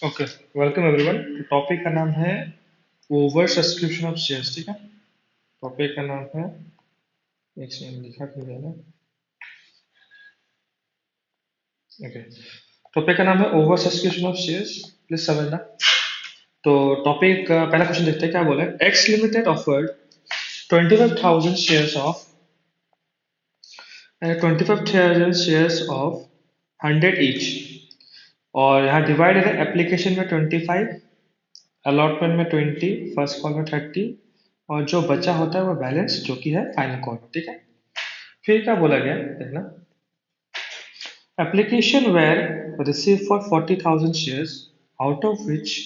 Okay, welcome everyone. Topic का नाम है ओवर सब्सक्रिप्शन ऑफ शेयर्स। ठीक है, टॉपिक का नाम है, एक सेकंड लिखा क्यों गया ना। ओके, टॉपिक का नाम है over subscription of shares. Please समझना। तो टॉपिक का पहला क्वेश्चन देखते हैं क्या बोला है। X limited offered 25,000 shares of 25,000 shares of 100 each, और यहाँ डिवाइडेड है एप्लीकेशन में 25, अलॉटमेंट में 20, फर्स्ट कॉल में 30, और जो बचा होता है वो बैलेंस जो कि है फाइनल कॉल। ठीक है, फिर क्या बोला गया देखना। Application were receive for 40,000 shares, out of which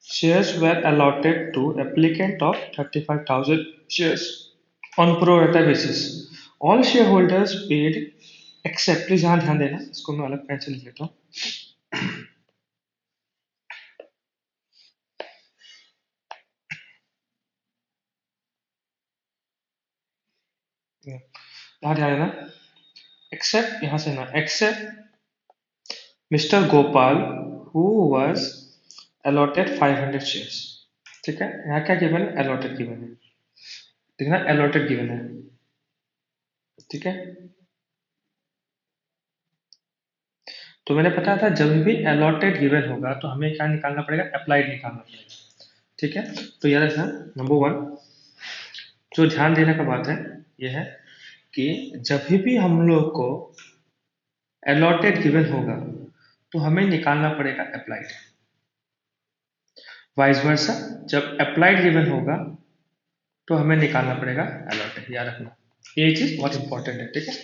shares were allotted to applicant of 35,000 shares on pro rata basis. All shareholders paid except, please यहाँ ध्यान देना, इसको मैं अलग पेन से लिख लेता हूँ। यहाँ ध्यान देना, एक्सेप्ट, यहाँ से ना, except mister Gopal who was allotted 500 shares। ठीक है, यहाँ क्या गिवन है, allotted गिवन है। देखना, allotted गिवन है। ठीक है, तो मैंने बताया था जब भी allotted गिवन होगा तो हमें क्या निकालना पड़ेगा, अप्लाइड निकालना पड़ेगा। ठीक है, तो याद रखना, नंबर वन जो ध्यान देने का बात है यह है कि जब भी हम लोग को allotted गिवन होगा तो हमें निकालना पड़ेगा अप्लाइड। वाइस वर्सा, जब अप्लाइड गिवन होगा तो हमें निकालना पड़ेगा allotted। याद रखना, ये चीज बहुत इंपॉर्टेंट है। ठीक है,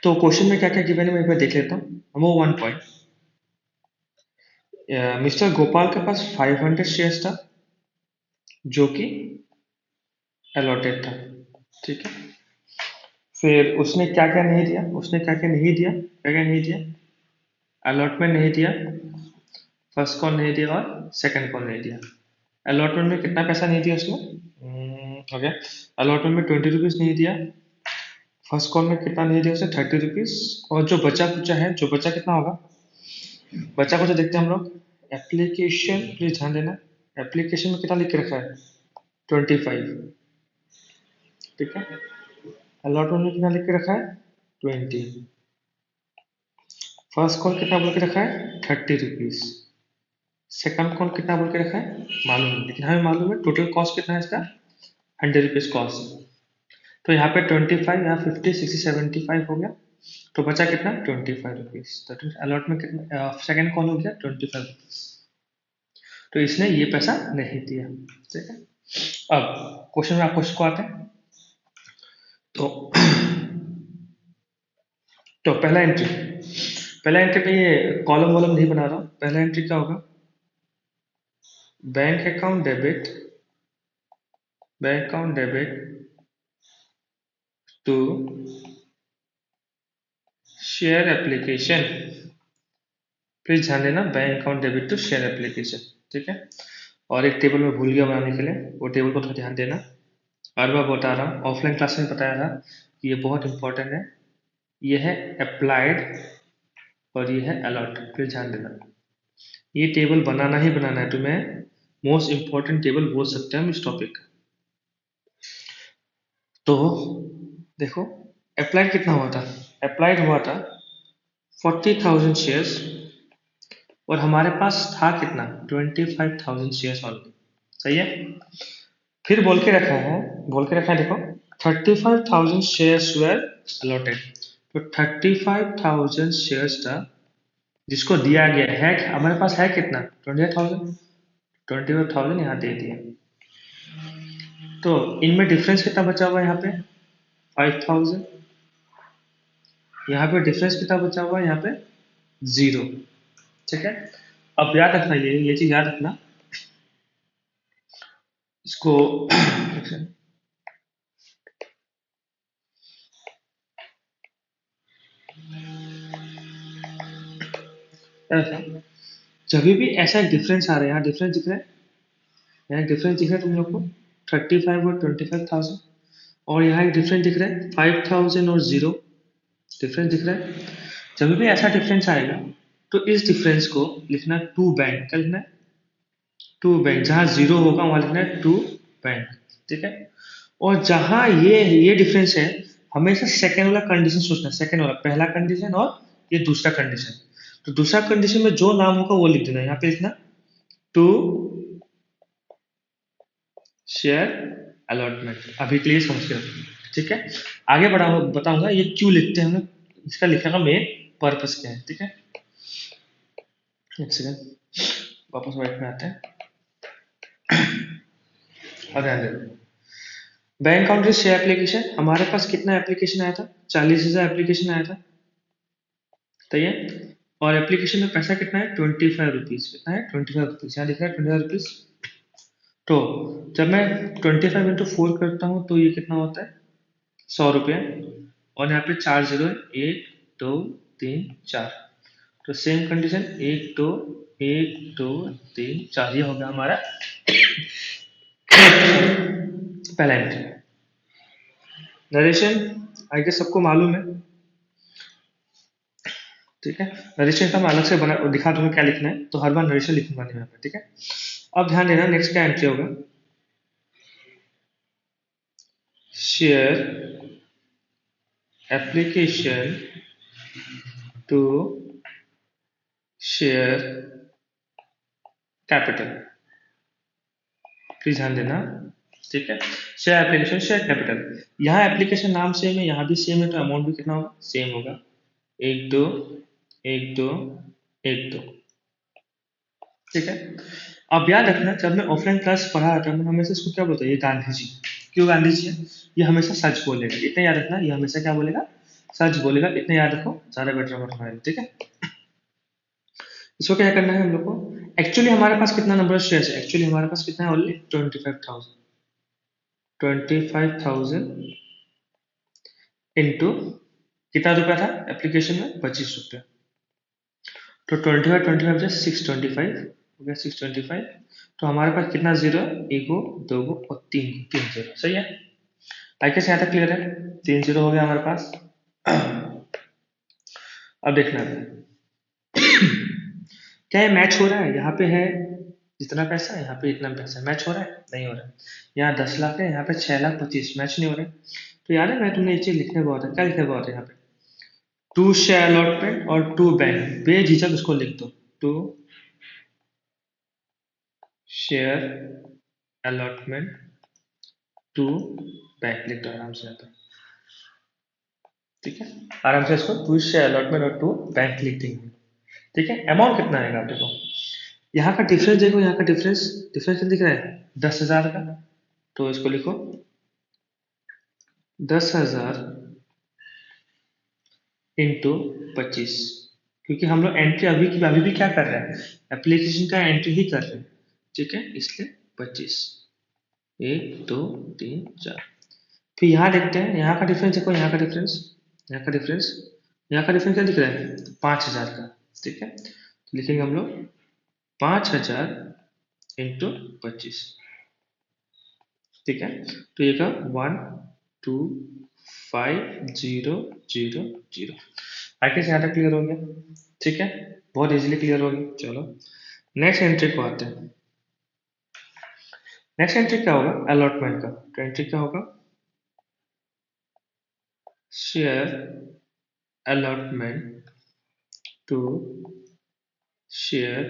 तो क्वेश्चन में क्या क्या गिवन है मैं एक बार देख लेता हूँ। Number one point, mister Gopal के पास 500 शेयर्स था जो कि अलॉटेड था। ठीक है, फिर उसने क्या क्या नहीं दिया, उसने क्या क्या नहीं दिया, क्या क्या नहीं दिया, अलॉटमेंट नहीं दिया, फर्स्ट कॉल नहीं दिया और सेकंड कॉल नहीं दिया। अलॉटमेंट में कितना पैसा नहीं दिया उसने, ओके, अलॉटमेंट में 20 रुपीज नहीं दिया, फर्स्ट कॉल में कितना नहीं दिया उसने, 30 रुपीज, और जो बचा कुचा है, जो बचा कितना होगा, बचा कुचा देखते हैं हम लोग। एप्लीकेशन, प्लीज ध्यान देना, एप्लीकेशन में कितना लिख के रखा है, 25। ठीक है, अलॉटमेंट में कितना लिख के रखा है, 20। फर्स्ट कॉल कितना बोल के रखा है, 30 रुपीज। सेकंड कॉल कितना बोल के रखा है मालूम नहीं, लेकिन हमें मालूम है टोटल कॉस्ट कितना है इसका, 100 रुपीज कॉस्ट। तो यहाँ पे 25, यहाँ 50, 60, 75 हो गया, तो बचा कितना, 25 रुपीज। तो अलॉटमेंट कितना, सेकंड कॉल हो गया 25 रुपीज, तो इसने ये पैसा नहीं दिया। ठीक है, अब क्वेश्चन में आपको इसको आते हैं। तो तो पहला एंट्री पे ये कॉलम वॉलम नहीं बना रहा हूँ। पहला एंट्री क्या होगा, bank account debit, bank account debit to share application. Please ध्यान देना, bank account debit to share application. ठीक है, और एक टेबल में भूल गया बनाने के लिए, वो टेबल को थोड़ा ध्यान देना। बार बार बता रहा हूँ, ऑफलाइन क्लास में बताया था कि ये बहुत इंपॉर्टेंट है। ये है अप्लाइड और ये है अलॉट। प्लीज ध्यान देना, ये टेबल बनाना ही बनाना है, तुम्हें मोस्ट इंपॉर्टेंट टेबल बोल सकते हैं हम इस टॉपिक का। तो देखो, अप्लाइड कितना हुआ था, अप्लाइड हुआ था 40,000 शेयर्स, और हमारे पास था कितना, 25,000 शेयर्स ऑनली। सही है, फिर बोल के रखा है, बोल के रखा है देखो, 35,000 शेयर्स वेर अलॉटेड। तो 35,000 शेयर्स था जिसको दिया गया है, हमारे पास है कितना, 28,000, 25,000 यहाँ दे दिया। तो इनमें डिफरेंस कितना बचा हुआ है, यहाँ पे 5,000, यहाँ पे डिफरेंस कितना बचा हुआ है, यहाँ पे 0। ठीक है, अब याद रखना, ये चीज याद रखना, इसको जब भी ऐसा एक डिफरेंस आ रहा है, यहाँ डिफरेंस दिख रहा है, यहाँ डिफरेंस दिख रहा है तुम लोग को, 35 और 25,000, और यहाँ एक डिफरेंस दिख रहा है 5,000 और 0, डिफरेंस दिख रहा है। जब भी ऐसा डिफरेंस आएगा तो इस डिफरेंस को लिखना टू बैंक, क्या लिखना है? To bank. जहां जीरो होगा वहां लिखना है टू बैंक, ठीक है। और जहां ये डिफरेंस है, हमेशा सेकेंड वाला कंडीशन सोचना है, सेकेंड वाला, पहला कंडीशन और ये दूसरा कंडीशन। तो दूसरा कंडीशन में जो नाम होगा वो लिख देना, यहाँ पे लिखना टू शेयर अलॉटमेंट। अभी के लिए समझ के रखो, ठीक है। आगे बढ़ा बताऊंगा ये क्यों लिखते हैं हम, इसका लिखने का मेन पर्पस क्या है, ठीक है। एक सेकंड, वापस वाइट में आते हैं और ध्यान दे। बैंक काउंटर शेयर एप्लीकेशन, हमारे पास कितना एप्लीकेशन आया था? 40,000 एप्लीकेशन आया था, सही है। और एप्लीकेशन में पैसा कितना है? 25 रुपीज। कितना है? 25 रुपीज। यहाँ लिख रहा है 25 रुपीज। तो जब मैं 25 × 4 करता हूँ तो ये कितना होता है? 100 रुपये। और यहाँ पे 4 जीरो है, 1 2 3 4। तो सेम कंडीशन, 1 2 1 2 3 4, ये हो गया हमारा पहला एंट्री। नरेशन आई गेस सबको मालूम है, ठीक है। नरेशन का मैं अलग से बना दिखा दूंगा क्या लिखना है, तो हर बार नरेशन लिखूंगा नहीं यहाँ पे, ठीक है। अब ध्यान देना, नेक्स्ट क्या एंट्री होगा? Share application to share capital. Please ध्यान देना, ठीक है। शेयर एप्लीकेशन शेयर कैपिटल, यहाँ एप्लीकेशन नाम सेम है, यहाँ भी सेम है, तो अमाउंट भी कितना होगा? सेम होगा, 1 2 1 2 1 2, ठीक है। अब याद रखना, जब मैं ऑफलाइन क्लास पढ़ा था मैं हमेशा इसको क्या बोलता, ये गांधी जी। क्यों गांधी जी है? ये हमेशा सच बोलेगा, इतना याद रखना, ये हमेशा क्या बोलेगा? सच बोलेगा, इतना याद रखो, ज़्यादा बेटर होगा तुम्हारे लिए, ठीक है। इसको क्या करना है हम लोग को? एक्चुअली हमारे पास कितना नंबर ऑफ शेयर्स है? एक्चुअली हमारे पास कितना है? ओनली 25,000। 25,000 इंटू कितना रुपया था एप्लीकेशन में? 25 रुपया। तो 25 जैसे 625 हो गया, 625। तो हमारे पास कितना जीरो है? एक गो, दो गो और तीन जीरो, सही है। आई कैसे यहाँ तक क्लियर है? 3 जीरो हो गया हमारे पास। अब देखना है क्या ये मैच हो रहा है? यहाँ पे है जितना पैसा, यहाँ पे इतना पैसा, मैच हो रहा है? नहीं हो रहा है। यहाँ 10 लाख है, यहाँ पे 6,25,000, मैच नहीं हो रहा है। तो यार है, मैं तुमने ये चीज लिखने बहुत है, क्या लिखने बहुत है यहाँ पे? टू शेयर अलॉटमेंट और टू बैंक, बेझिझक उसको लिख दो, to share allotment to bank, लिख दो आराम से यहाँ पे, ठीक है। आराम से इसको टू शेयर अलॉटमेंट और टू बैंक लिख देंगे, ठीक है। अमाउंट कितना आएगा आप देखो, यहाँ का डिफरेंस देखो, यहाँ का डिफरेंस, डिफरेंस दिख रहा है 10,000 का। तो इसको लिखो 10,000 इंटू 25, क्योंकि हम लोग एंट्री अभी की अभी भी क्या कर रहे हैं? एप्लीकेशन का एंट्री ही कर रहे हैं, ठीक है, इसलिए 25। 1 2 3 4। फिर यहाँ देखते हैं, यहाँ का डिफरेंस देखो, यहाँ का डिफरेंस, यहाँ का डिफरेंस, यहाँ का डिफरेंस क्या दिख रहा है? 5,000 का, ठीक है। तो लिखेंगे हम लोग 5,000 इंटू 25, ठीक है। तो ये का 1 2 5 0 0 0। आगे से यहाँ तक क्लियर हो गया, ठीक है, बहुत इजीली क्लियर हो गया। चलो नेक्स्ट एंट्री को आते हैं। नेक्स्ट एंट्री क्या होगा? अलॉटमेंट का। तो एंट्री क्या होगा? Share allotment to share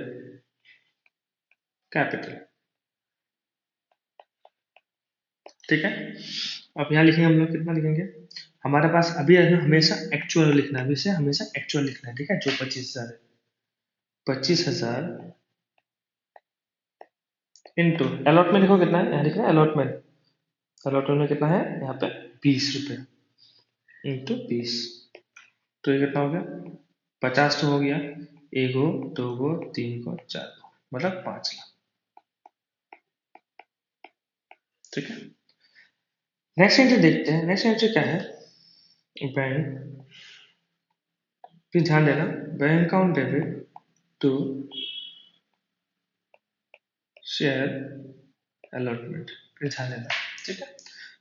capital, ठीक है। अब यहाँ लिखेंगे हम लोग, कितना लिखेंगे? हमारे पास अभी हमेशा एक्चुअल लिखना है, अभी से हमेशा एक्चुअल लिखना है, ठीक है। जो 25,000 है, 25,000 इंटू अलॉटमेंट लिखो, कितना है? यहाँ लिखना है अलॉटमेंट, अलॉटमेंट में कितना है यहाँ पे? 20 रुपये इंटू 20। तो ये कितना हो गया? 50 तो हो गया, एक गो, दो गो, तीन गो, चार गो, मतलब 5 लाख, ठीक है। नेक्स्ट एंट्री देखते हैं, नेक्स्ट एंट्री क्या है? बैंक, फिर ध्यान देना, bank account debit to share allotment, फिर ध्यान देना, ठीक है।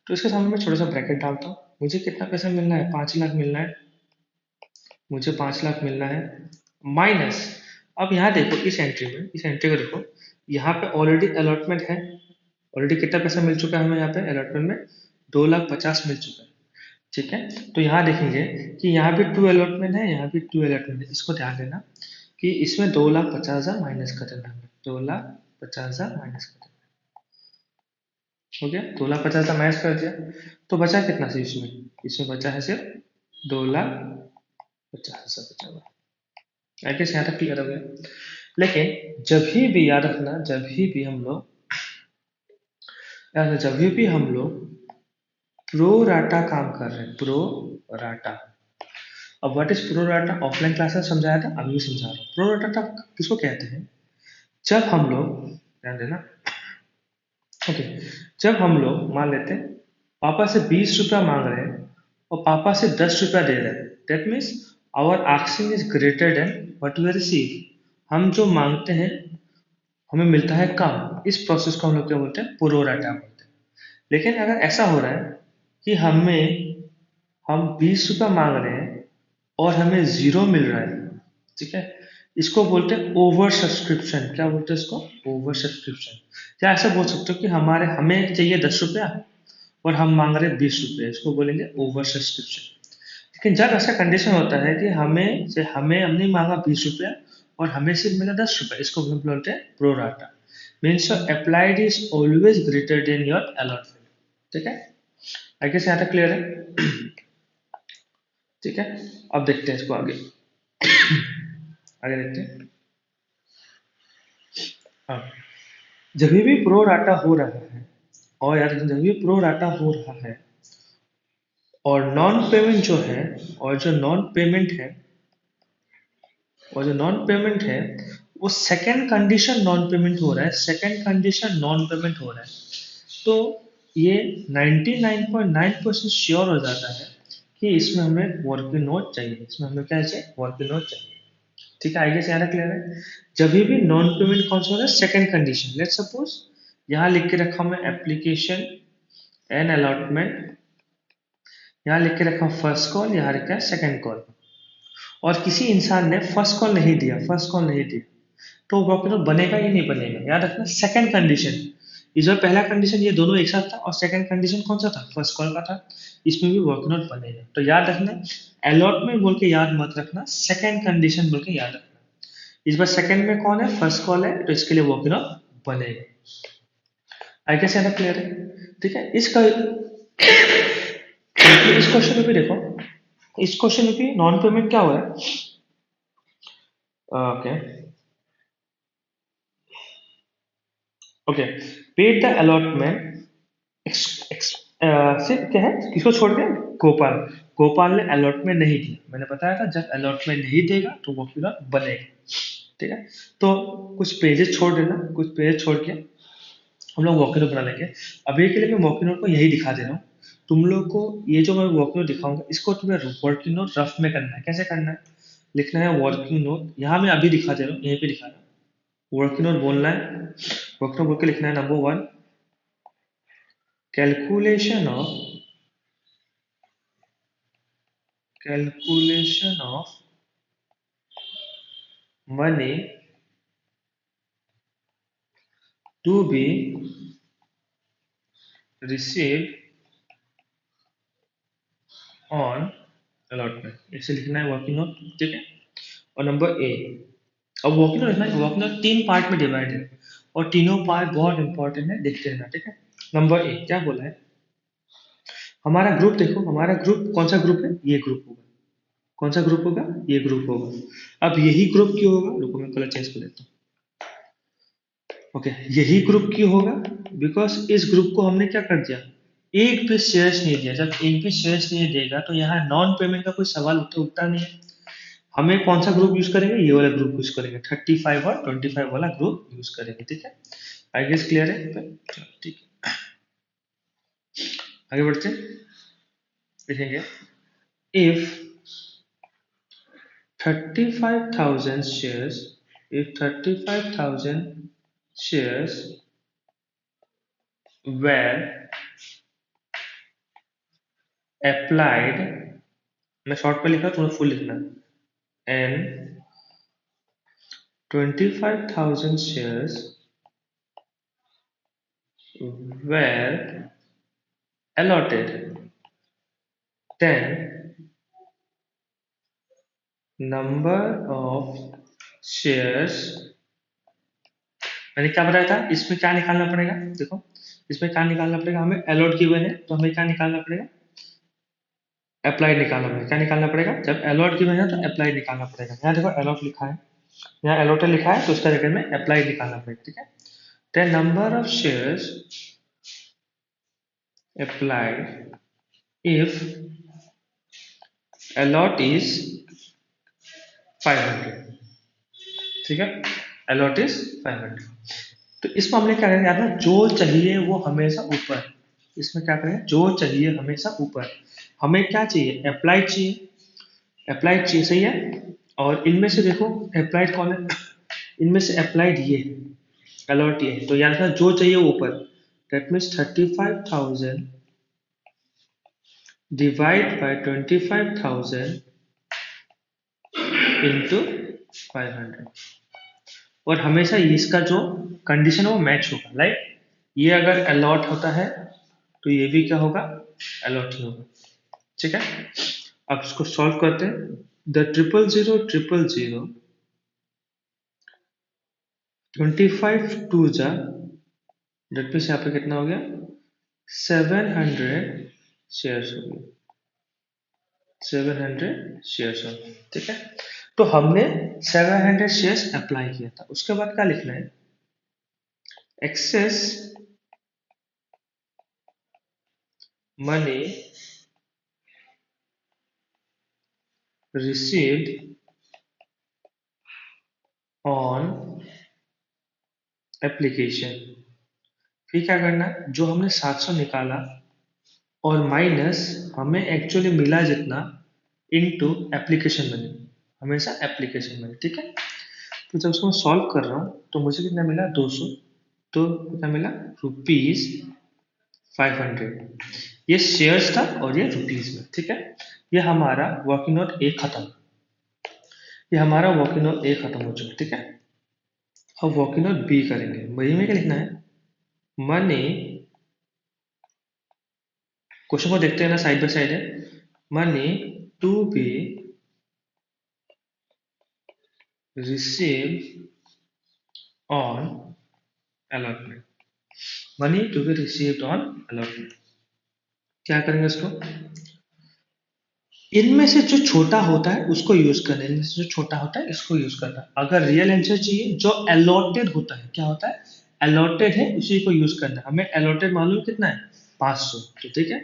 तो इसके सामने मैं छोटा सा ब्रैकेट डालता हूँ। मुझे कितना पैसा मिलना है? 5 लाख मिलना है, मुझे 5 लाख मिलना है। माइनस, अब यहाँ देखो इस एंट्री में, इस एंट्री को देखो, यहाँ पे ऑलरेडी अलॉटमेंट है, ऑलरेडी कितना पैसा मिल चुका है हमें यहाँ पे अलॉटमेंट में, 2,50,000 मिल चुका है। ठीक है, तो यहाँ देखेंगे कि यहाँ भी 2 अलॉटमेंट है, यहाँ भी 2 अलॉटमेंट है, इसको ध्यान देना कि इसमें 2,50,000 माइनस कर देना है, 2,50,000 माइनस कर देना, हो गया, 2,50,000 माइनस कर दिया, तो बचा कितना से इसमें, इसमें बचा है सिर्फ 2,50,000 बचा हुआ, आई गेस यहाँ तक क्लियर हो गया। लेकिन जब भी याद रखना, जब भी हम लोग, याद रखना, जब भी हम लोग प्रो राटा काम कर रहे हैं, प्रो राटा, अब what is pro rata, offline class में समझाया था, अभी भी समझा रहा हूँ। प्रो राटा किसको कहते हैं, जब हम लोग, ध्यान देना, ओके, जब हम लोग मान लेते हैं पापा से 20 रुपया मांग रहे हैं और पापा से 10 रुपया दे रहे हैं, that means our asking is greater than what we receive, हम जो मांगते हैं हमें मिलता है कम, इस प्रोसेस को हम लोग क्या बोलते हैं, प्रो राटा बोलते हैं। लेकिन अगर ऐसा हो रहा है कि हम 20 रुपया मांग रहे हैं और हमें जीरो मिल रहा है, ठीक है, इसको बोलते हैं ओवर सब्सक्रिप्शन, क्या बोलते हैं इसको, ओवर सब्सक्रिप्शन। या ऐसा बोल सकते हो कि हमें चाहिए 10 रुपया और हम मांग रहे हैं 20 रुपये, इसको बोलेंगे ओवर सब्सक्रिप्शन। लेकिन जब ऐसा कंडीशन होता है कि हमें हमने मांगा 20 रुपया और हमें सिर्फ मिला 10 रुपया, इसको हम बोलते हैं pro rata, means your applied is always greater than your allotment. ठीक है, आई गेस यहाँ तक क्लियर है। ठीक है, अब देखते हैं इसको आगे, आगे देखते हैं। अब जब भी प्रो राटा हो रहा है, और यार जब भी प्रो राटा हो रहा है और नॉन पेमेंट जो है, और जो नॉन पेमेंट है, और जो नॉन पेमेंट है वो सेकंड कंडीशन नॉन पेमेंट हो रहा है, सेकंड कंडीशन नॉन पेमेंट हो रहा है, तो ये 99.9% श्योर हो जाता है कि इसमें हमें वर्किंग नोट चाहिए, इसमें हमें क्या चाहिए, वर्किंग नोट चाहिए। ठीक है, आई गेस यहाँ क्लियर है। जब भी नॉन पेमेंट कौन सा हो रहा है, सेकंड कंडीशन, लेट सपोज यहाँ लिख के रखा मैं एप्लीकेशन एंड अलॉटमेंट, यहाँ लिख के रखा फर्स्ट कॉल, यहाँ लिखा है सेकंड कॉल, और किसी इंसान ने फर्स्ट कॉल नहीं दिया, फर्स्ट कॉल नहीं दिया, तो वर्क नोट बनेगा या नहीं बनेगा, याद रखना सेकंड कंडीशन, इस बार पहला कंडीशन ये दोनों एक साथ था और सेकंड कंडीशन कौन सा था, फर्स्ट कॉल का था, इसमें भी वर्क नोट बनेगा। तो याद रखना अलॉटमेंट बोल के याद मत रखना, सेकंड कंडीशन बोल के याद रखना, इस बार सेकंड में कौन है, फर्स्ट कॉल है, तो इसके लिए वर्क नोट बनेगा। आई गेस यहाँ क्लियर है। ठीक है, इस क्वेश्चन में भी देखो, इस क्वेश्चन में भी नॉन पेमेंट क्या हुआ है, okay okay, paid the allotment सिर्फ क्या है, किसको छोड़ के, गोपाल, गोपाल ने अलॉटमेंट नहीं दी, मैंने बताया था जब अलॉटमेंट नहीं देगा तो वो पूरा बनेगा। ठीक है, तो कुछ पेजेस छोड़ देना, कुछ पेज छोड़ के हम लोग वॉकिंग नोट बना लेंगे। अभी के लिए मैं वॉकिंग नोट को यही दिखा दे रहा हूँ, तुम लोग को ये जो मैं वॉकिंग नोट दिखाऊंगा इसको तुम्हें वर्किंग नोट रफ में करना है। कैसे करना है, लिखना है वर्किंग नोट, यहाँ मैं अभी दिखा दे रहा हूँ, यहीं पे दिखा रहा हूँ, वर्किंग नोट बोलना है, वर्किंग नोट बोल के लिखना है number 1, calculation of calculation of money to be received on allotment, ऐसे लिखना है वर्किंग नोट। ठीक है, और नंबर ए, अब वर्किंग नोट लिखना है, वर्किंग नोट 3 पार्ट में डिवाइड है और तीनों पार्ट बहुत इंपॉर्टेंट है, देखते रहना। ठीक है, नंबर ए क्या बोला है, हमारा ग्रुप देखो, हमारा ग्रुप कौन सा ग्रुप है, ये ग्रुप होगा, कौन सा ग्रुप होगा, ये ग्रुप होगा। अब यही ग्रुप क्यों होगा, रुको मैं कलर चेंज कर देता हूँ। ओके, यही ग्रुप क्यों होगा, बिकॉज इस ग्रुप को हमने क्या कर दिया, एक भी शेयर्स नहीं दिया, जब एक भी शेयर्स नहीं देगा तो यहाँ नॉन पेमेंट का कोई सवाल उठता नहीं है। हमें कौन सा ग्रुप यूज करेंगे, ये वाला ग्रुप यूज करेंगे, 35 और 25 वाला ग्रुप यूज करेंगे। ठीक है, आई गेस क्लियर है, चलो ठीक है, आगे बढ़ते हैं, देखेंगे if 35,000 shares, if 35,000 shares were applied, मैं शॉर्ट में लिखा, तुम्हें फुल लिखना, N 25,000 shares were allotted, then number of shares, मैंने क्या बताया था, इसमें क्या निकालना पड़ेगा, देखो इसमें क्या निकालना पड़ेगा, हमें अलॉट गिवन है तो हमें क्या निकालना पड़ेगा, अप्लाइड निकालना पड़ेगा। क्या निकालना पड़ेगा, जब अलॉट गिवन है तो अप्लाइड निकालना पड़ेगा। यहाँ देखो अलॉट लिखा है, यहाँ अलॉटेड लिखा है तो उसका जगह में अप्लाइड निकालना पड़ेगा, ठीक है। The number of shares applied if allot is 500, ठीक है, अलॉट इज 500। तो इस मामले में क्या करेंगे, यार जो चाहिए वो हमेशा ऊपर, इसमें क्या करें, जो चाहिए हमेशा ऊपर, हमें क्या चाहिए, अप्लाइड चाहिए, अप्लाइड चाहिए, सही है। और इनमें से देखो अप्लाइड कौन है, इनमें से अप्लाइड ये है, अलॉट ये है, तो यार था जो चाहिए वो ऊपर, that means 35,000 divide by 25,000 into 500। और हमेशा इसका जो कंडीशन है वो मैच होगा, लाइक ये अगर अलॉट होता है तो ये भी क्या होगा, अलॉट ही होगा, ठीक है। अब इसको सॉल्व करते हैं, द 000 25 टू जा, डेट मीन्स यहाँ पे कितना हो गया, 700 शेयर्स हो गए, 700 शेयर्स हो गए, ठीक है। तो हमने 700 शेयर्स अप्लाई किया था, उसके बाद क्या लिखना है, excess money received on application। फिर क्या करना है, जो हमने 700 निकाला और माइनस हमें एक्चुअली मिला जितना, इनटू एप्लीकेशन मनी, हमेशा एप्लीकेशन मनी, ठीक है। तो जब उसको मैं सॉल्व कर रहा हूँ तो मुझे कितना मिला, 200, तो कितना मिला, रुपीज 500। ये शेयर्स था और ये रुपीज में, ठीक है। ये हमारा वर्किंग नोट ए खत्म, ये हमारा वर्किंग नोट ए खत्म हो चुका, ठीक है। अब वर्किंग नोट बी करेंगे, वही में क्या लिखना है, मनी, क्वेश्चन को देखते हैं ना, साइड बाय साइड है, money to be receive on allotment, money to be received on allotment. क्या करेंगे इसको, इनमें से जो छोटा होता है उसको यूज करना है, इनमें से जो छोटा होता है इसको यूज करना है। अगर रियल आंसर चाहिए, जो अलॉटेड होता है, क्या होता है, अलॉटेड है उसी को यूज करना है। हमें अलॉटेड मालूम कितना है, 500, तो ठीक है,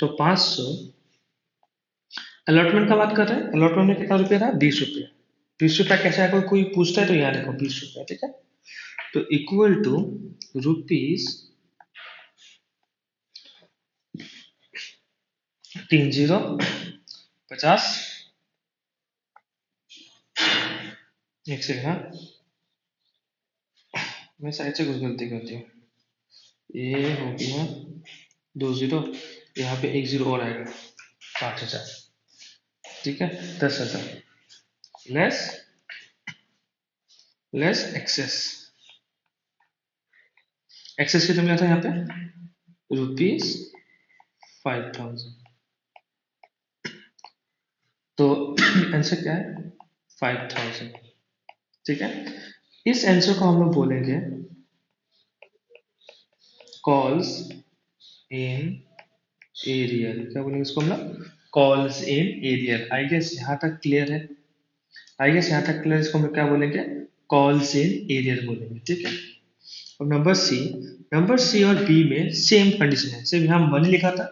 तो 500, अलॉटमेंट का बात कर रहे हैं, अलॉटमेंट में कितना रुपया था, 20 रुपया। 20 रुपया कैसे आएगा, कोई पूछता है तो यहाँ देखो 20 रुपया, ठीक है। तो इक्वल टू रुपीज 3050, एक सेकंड, हाँ मैं साइड से कुछ गलती करती हूँ, ये हो गया 20, यहाँ पे एक जीरो और आएगा, 5,000, ठीक है, 10,000 लेस, लेस एक्सेस, एक्सेस कितना मिला था यहाँ पे, रुपीज 5,000, तो आंसर क्या है, 5,000, ठीक है। इस आंसर को हम लोग बोलेंगे कॉल्स इन एरियल, क्या बोलेंगे इसको हम लोग, calls in arrear. I guess यहाँ तक क्लियर है, आई गेस यहाँ तक क्लियर, इसको हम लोग क्या बोलेंगे, कॉल्स इन एरियल बोलेंगे, ठीक है। अब नंबर सी और बी में सेम कंडीशन है, सिर्फ यहाँ मनी लिखा था,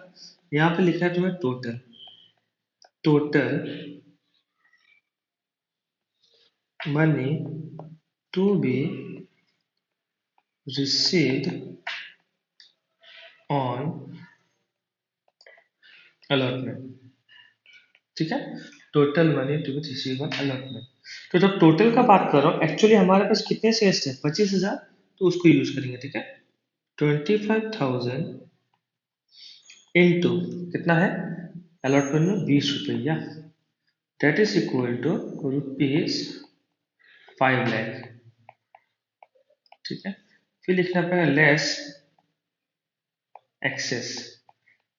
यहाँ पे लिखा है तुम्हें total, total money to be received on allotment, ठीक है, total money to be received on allotment. तो जब टोटल का बात कर रहा हूँ, एक्चुअली हमारे पास कितने शेयर्स थे, 25,000, तो उसको यूज करेंगे, ठीक है। 25,000 इंटू कितना है, अलॉटमेंट में 20 रुपया, that is equal to rupees 5 lakh, ठीक है। फिर लिखना पड़ेगा लेस एक्सेस।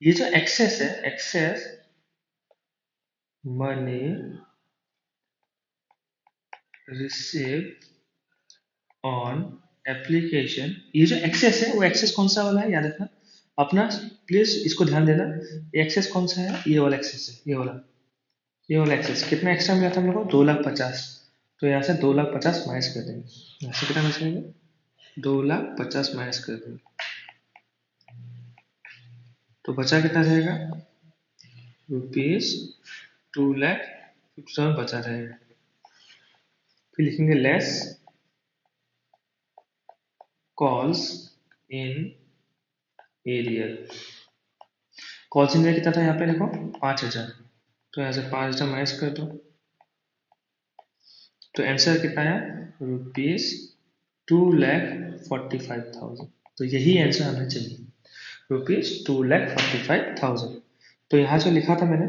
ये जो एक्सेस है, excess money receive on application. ये जो एक्सेस है वो एक्सेस कौन सा वाला है याद रखना अपना, प्लीज इसको ध्यान देना। ये एक्सेस कौन सा है, ये वाला एक्सेस है, ये वाला एक्सेस। कितना एक्स्ट्रा मिला था हम लोग को, 2,50,000। तो यहाँ से 2,50,000 माइनस कर देंगे। यहाँ से कितना माइनस करेंगे, 2,50,000 माइनस कर देंगे। तो बचा कितना रहेगा, ₹2,50,000 बचा रहेगा। फिर लिखेंगे less calls in arrear. Calls in arrear कितना था यहाँ पे देखो, 5,000। तो यहाँ से 5,000 माइनस कर दो, तो आंसर कितना है, ₹2,45,000। तो यही आंसर हमें चाहिए, ₹2,45,000। तो यहाँ जो लिखा था मैंने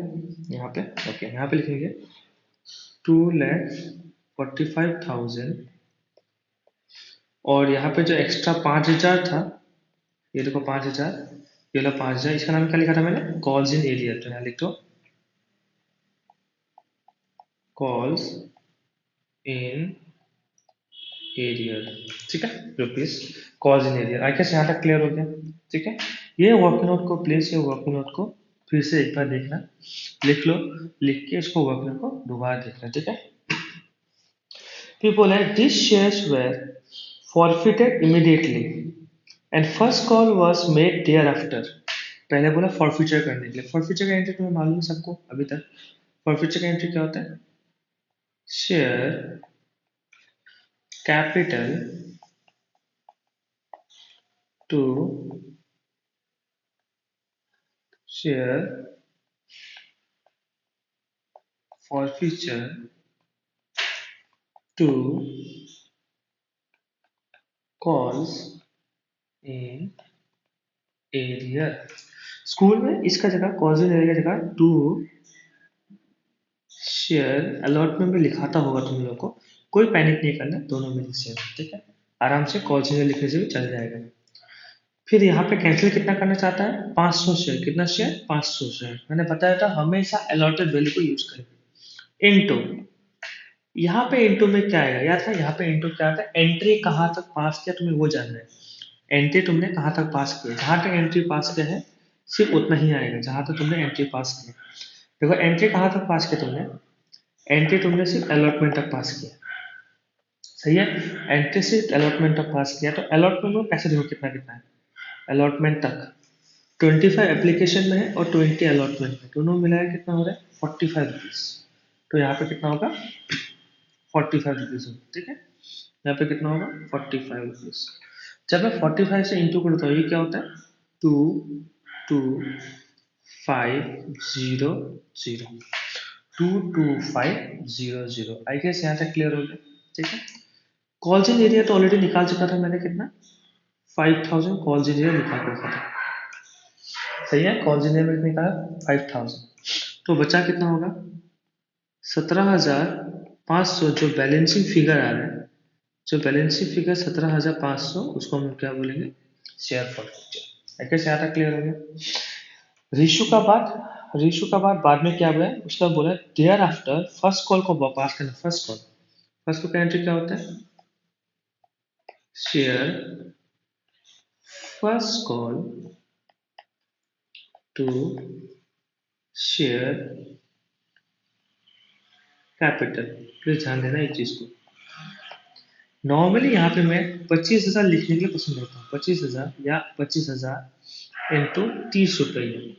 यहाँ पे, ओके यहाँ पे लिखेंगे 2,45,000 और यहाँ पे जो एक्स्ट्रा 5,000 था, ये देखो 5,000, ये वाला 5,000, इसका नाम क्या लिखा था मैंने, कॉल्स इन एरियर। तो यहाँ लिख दो कॉल्स इन एरियर, ठीक है, rupees calls in arrear. I guess यहाँ तक क्लियर हो गया, ठीक है। ये वर्किंग नोट को प्लीज, ये वर्किंग नोट को फिर से एक बार देखना, लिख लो, लिख के इसको वर्किंग नोट को दोबारा देखना, ठीक है। फिर बोला है this shares were forfeited immediately and first call was made thereafter. पहले बोला फॉरफिचर करने के लिए। फॉरफिचर का एंट्री तुम्हें मालूम है सबको अभी तक। फॉरफिचर का एंट्री क्या होता है, share capital to share forfeiture to calls in area। School में इसका जगह कॉल्स इन एरिया की जगह टू शेयर अलॉटमेंट में लिखाता होगा तुम लोग को। कोई पैनिक नहीं करना, दोनों में सेम, ठीक है। आराम से कॉल्स इन लिखने से भी चल जाएगा। फिर यहाँ पे कैंसिल कितना करना चाहता है, 500 शेयर। कितना शेयर, 500 शेयर। मैंने बताया था हमेशा अलॉटेड वैल्यू को यूज करें। इनटू, यहाँ पे इंटू में क्या आएगा याद है, यहाँ पे इंटू क्या आता है, एंट्री कहाँ तक पास किया तुम्हें वो जानना है। एंट्री तुमने कहाँ तक पास किया, जहाँ तक एंट्री पास किया है सिर्फ उतना ही आएगा जहाँ तक तुमने एंट्री पास किया। देखो एंट्री कहाँ तक पास किया तुमने, एंट्री तुमने सिर्फ अलॉटमेंट तक पास किया, सही है। एंट्री सिर्फ अलॉटमेंट तक पास किया, तो अलॉटमेंट में पैसे देखो कितना कितना है, अलॉटमेंट तक 25 एप्लीकेशन में है और 20 अलॉटमेंट में, दोनों मिलाया कितना हो रहा है, 45 रुपीज। तो यहाँ पे कितना होगा, 45 रुपीज होगा, ठीक है। यहाँ पे कितना होगा, 45 रुपीज। जब मैं 45 से इंटू करता हूँ ये क्या होता है, 22500, 22500। आई गेस यहाँ तक क्लियर हो गया, ठीक है। कॉल्स इन एरिया तो ऑलरेडी निकाल चुका था मैंने, कितना 5,000 कॉल्स इन एरिया निकाल रखा था, सही है। कॉल्स इन एरिया निकाला 5,000, तो बचा कितना होगा, 17,500। जो बैलेंसिंग फिगर आ रहा है, जो बैलेंसिंग फिगर 17,500, उसको हम क्या बोलेंगे, शेयर फॉरफिचर। कैसे यहाँ तक क्लियर हो गया। रीशू का बाद में क्या हुआ है, उसका बोला देयर आफ्टर फर्स्ट कॉल को पास करना। फर्स्ट कॉल, फर्स्ट कॉल का एंट्री क्या होता है, share first call to share capital. Please ध्यान देना एक चीज को। नॉर्मली यहाँ पे मैं 25,000 लिखने के लिए पसंद करता हूँ, 25,000 या 25,000 इंटू 30 रुपये।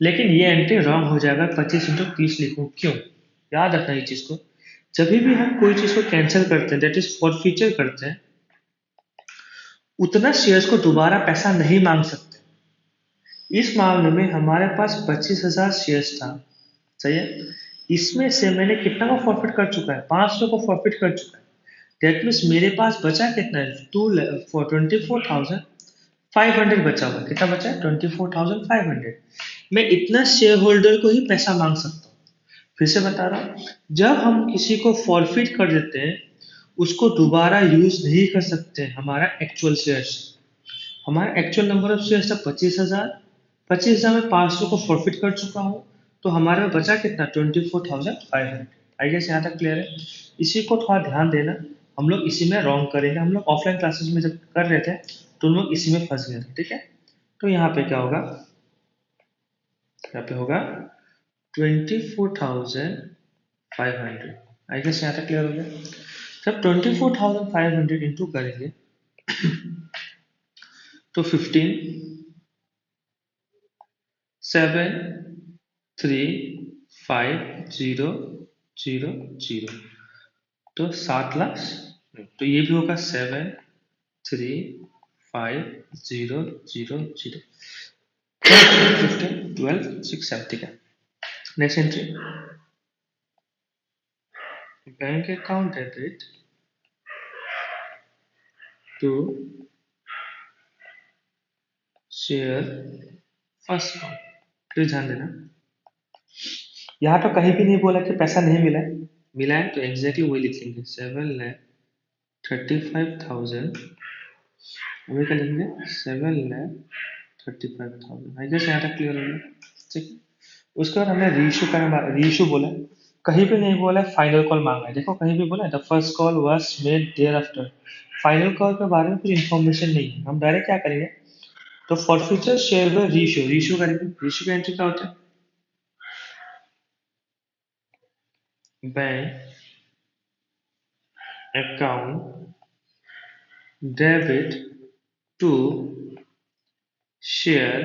लेकिन ये एंट्री रॉन्ग हो जाएगा, 25 इंटू 30 लिखूँ, क्यों, याद रखना ये चीज को। जब भी हम कोई चीज को कैंसिल करते हैं, दैट इज फॉरफीचर करते हैं, उतना शेयर्स को दोबारा पैसा नहीं मांग सकते। इस मामले में हमारे पास 25,000 शेयर्स था, सही है। इसमें से मैंने कितना को फॉरफिट कर चुका है, 500 को फॉरफिट कर चुका है। दैट मीन्स मेरे पास बचा कितना है, 24,500 बचा हुआ। कितना बचा है, 24,500। मैं इतना शेयर होल्डर को ही पैसा मांग सकता हूँ। फिर से बता रहा हूँ, जब हम किसी को फॉरफिट कर देते हैं उसको दोबारा यूज नहीं कर सकते हमारा एक्चुअल शेयर्स। हमारा एक्चुअल नंबर ऑफ शेयर्स था 25,000। 25,000 में 500 को फॉरफिट कर चुका हूँ, तो हमारे में बचा कितना 24,500। आई गेस यहाँ तक क्लियर है। इसी को थोड़ा ध्यान देना, हम लोग इसी में रॉन्ग करेंगे। हम लोग ऑफलाइन क्लासेस में जब कर रहे थे तो हम लोग इसी में फंस गए थे, ठीक है। तो यहाँ पे क्या होगा, यहाँ पे होगा 24,500। आई गेस यहाँ तक क्लियर हो गया। जब 24,500 इंटू करेंगे तो 15 7 3 5 0 0 0, तो 7 लाख। तो ये भी होगा 7 3 5 0 0 0, 15 12 6 7, ठीक है। Next entry, bank account debit to share first account. Please ध्यान देना, यहाँ तो कहीं भी नहीं बोला कि पैसा नहीं मिला है। मिला है तो एग्जैक्टली वही लिख लेंगे, 7,35,000। वही क्या लिखेंगे, 7,35,000। आई गेस यहाँ तक क्लियर हो गया, ठीक। उसके बाद हमने रीइशू का रीइशू बोला, कहीं भी नहीं बोला फाइनल कॉल मांगा है। देखो कहीं भी बोला the first call was made thereafter. Final call के बारे में कुछ इन्फॉर्मेशन नहीं है, हम डायरेक्ट क्या करेंगे, तो फॉर फ्यूचर शेयर में रीइशू रीइशू करेंगे। रीइशू का एंट्री क्या होता है, bank account debit to share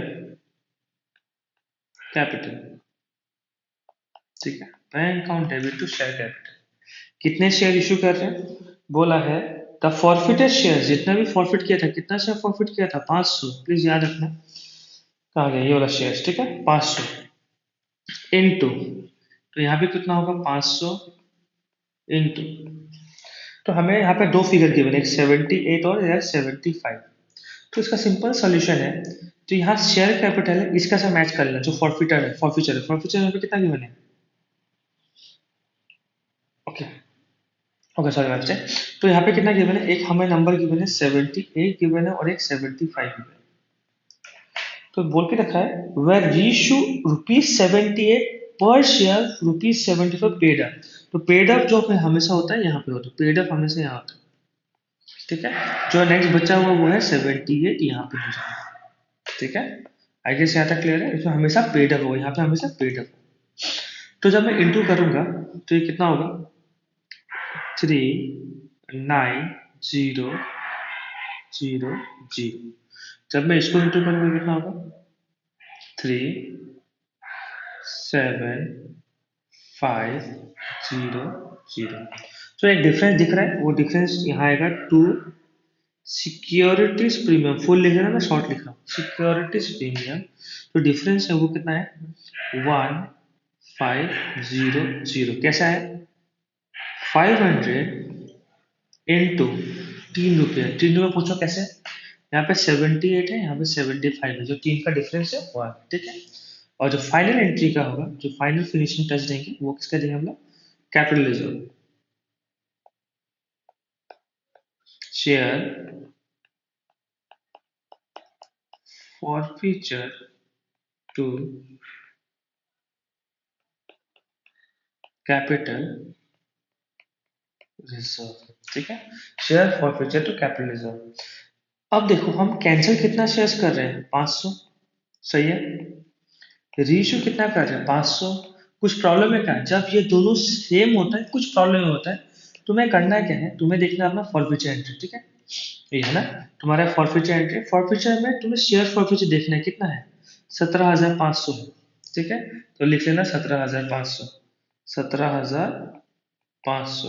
capital, ठीक है। Bank account debit to share capital. कितने शेयर इशू कर रहे हैं, बोला है द फॉरफिटेड शेयर, जितना भी फॉरफिट किया था, कितना शेयर फॉरफिट किया था 500। प्लीज याद रखना, कहाँ गया ये वाला शेयर, ठीक है। 500 इनटू, तो यहाँ पे कितना होगा 500 इनटू, तो हमें यहाँ पे दो फिगर गिवन है, एक 78 और एक 75। तो इसका सिंपल सॉल्यूशन है, तो यहाँ शेयर कैपिटल है, इसका से मैच कर लेना, जो फॉरफिटर है, फॉरफिचर है, फॉरफिचर यहाँ पे कितना गिवन है, ओके ओके सॉरी मैम से। तो यहाँ पे कितना गिवन है, एक हमें नंबर गिवन है 78 गिवन है और एक 75 गिवन है। तो बोल के रखा है वेर रीशू ₹78 पर शेयर ₹75 पेड अप। तो पेड अप जो हमेशा होता है यहाँ पे होता है, पेड अप हमेशा यहाँ होता है, ठीक है। जो नेक्स्ट बचा हुआ वो है 78 यहाँ पे हो जाएगा, ठीक है। आई गेस यहाँ तक क्लियर है, इसमें हमेशा पेड अप होगा, यहाँ पे हमेशा पेड अप। तो जब मैं इंटू करूंगा तो ये कितना होगा 390000। जब मैं इसको इंटू करूंगा कितना होगा 375000। तो एक डिफरेंस दिख रहा है, वो डिफरेंस यहाँ आएगा टू सिक्योरिटीज प्रीमियम। फुल लिख रहा है, मैं शॉर्ट लिख रहा हूँ, सिक्योरिटीज प्रीमियम। तो डिफरेंस है वो कितना है 1500। कैसा है 500 इंटू ₹3। पूछो कैसे, यहाँ पे 78 है, यहाँ पे 75 है, जो तीन का डिफरेंस है वो है, ठीक है। और जो फाइनल एंट्री का होगा, जो फाइनल फिनिशिंग टच देंगे वो किसका देंगे हम लोग, capital reserve share forfeiture to capital reserve, ठीक है। Share forfeiture to capital reserve. अब देखो हम कैंसिल कितना शेयर्स कर रहे हैं 500, सही है। रीइशू कितना कर रहे हैं 500। कुछ प्रॉब्लम है क्या, जब ये दोनों सेम होता है कुछ प्रॉब्लम होता है, तुम्हें करना क्या है, तुम्हें देखना अपना फॉरफीचर एंट्री, ठीक है। ये है ना तुम्हारा फॉरफीचर एंट्री, फॉरफीचर में तुम्हें शेयर फॉरफीचर देखना है कितना है 17,500 है, ठीक है। तो लिख लेना 17,500, 17,500।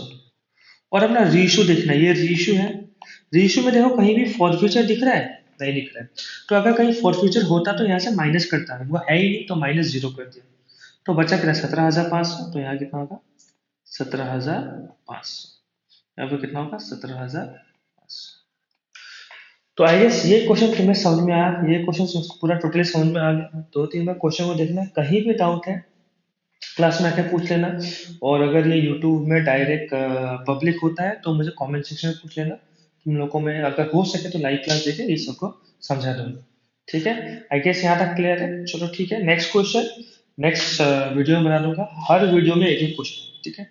और अपना रीइशू देखना है, ये रीइशू है। रीइशू में देखो कहीं भी फॉरफीचर दिख रहा है, नहीं दिख रहा है। तो अगर कहीं फॉरफीचर होता तो यहाँ से माइनस करता है, वो है ही नहीं तो -0 कर दिया, तो बचा कितना 17,500। तो यहाँ कितना होगा 17,500, यहाँ पे कितना होगा 17,500। तो आई गेस ये क्वेश्चन तुम्हें समझ में आया, ये क्वेश्चन पूरा टोटली समझ में आ गया। 2-3 बार क्वेश्चन को देखना, कहीं भी डाउट है क्लास में आके पूछ लेना। और अगर ये यूट्यूब में डायरेक्ट पब्लिक होता है तो मुझे कमेंट सेक्शन में पूछ लेना। तुम लोगों को मैं अगर हो सके तो लाइव क्लास देके ये सबको समझा दूंगा। ठीक है, आई गेस यहाँ तक क्लियर है। चलो ठीक है, नेक्स्ट क्वेश्चन नेक्स्ट वीडियो में बना दूंगा। हर वीडियो में एक एक क्वेश्चन, ठीक है।